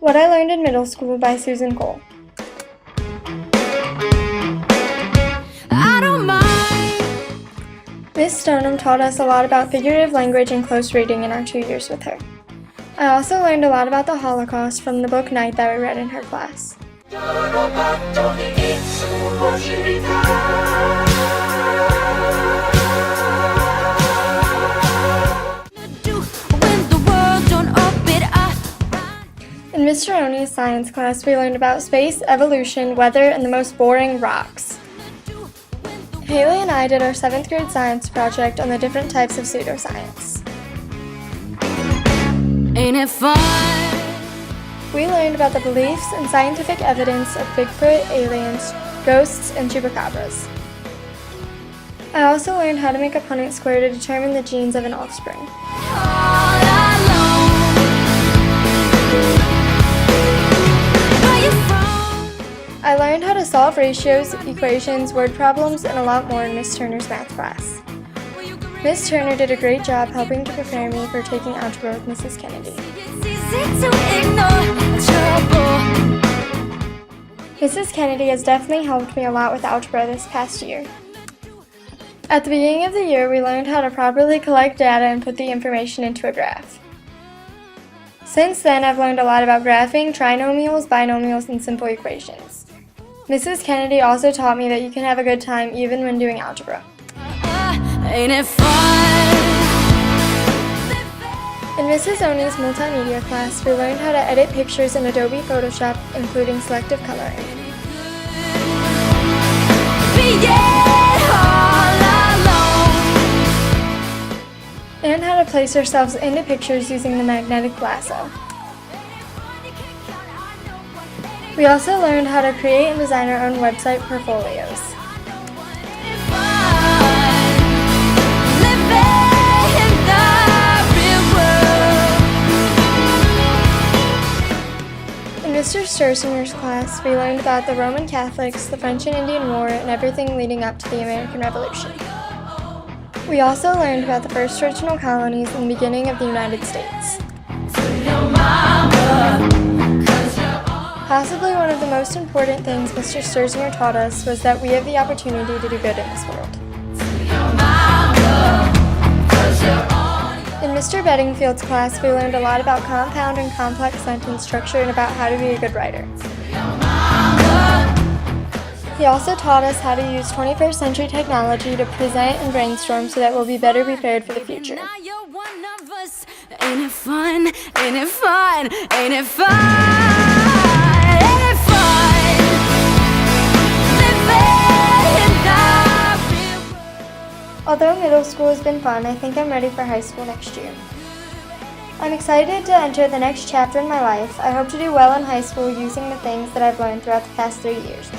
What I Learned in Middle School by Susan Cole. I don't mind. Miss Stoneham taught us a lot about figurative language and close reading in our 2 years with her. I also learned a lot about the Holocaust from the book Night that we read in her class. In Mr. Oni's science class, we learned about space, evolution, weather, and the most boring rocks. Haley and I did our 7th grade science project on the different types of pseudoscience. Ain't it fun? We learned about the beliefs and scientific evidence of Bigfoot, aliens, ghosts, and chupacabras. I also learned how to make a Punnett square to determine the genes of an offspring. All alone. Where you from? I learned how to solve ratios, equations, word problems, and a lot more in Miss Turner's math class. Miss Turner did a great job helping to prepare me for taking algebra with Mrs. Kennedy. It's easy to ignore trouble. Mrs. Kennedy has definitely helped me a lot with algebra this past year. At the beginning of the year, we learned how to properly collect data and put the information into a graph. Since then, I've learned a lot about graphing, trinomials, binomials, and simple equations. Mrs. Kennedy also taught me that you can have a good time even when doing algebra. Ain't it fun? In Mrs. Oni's multimedia class, we learned how to edit pictures in Adobe Photoshop, including selective coloring. And how to place ourselves into pictures using the magnetic lasso. We also learned how to create and design our own website portfolios. In Mr. Sturzinger's class, we learned about the Roman Catholics, the French and Indian War, and everything leading up to the American Revolution. We also learned about the first original colonies and the beginning of the United States. Possibly one of the most important things Mr. Sturzinger taught us was that we have the opportunity to do good in this world. In Mr. Bedingfield's class, we learned a lot about compound and complex sentence structure and about how to be a good writer. He also taught us how to use 21st century technology to present and brainstorm so that we'll be better prepared for the future. Ain't it fun? Ain't it fun? Ain't it fun? Ain't it fun? Living in the real world. Although middle school has been fun, I think I'm ready for high school next year. I'm excited to enter the next chapter in my life. I hope to do well in high school using the things that I've learned throughout the past 3 years.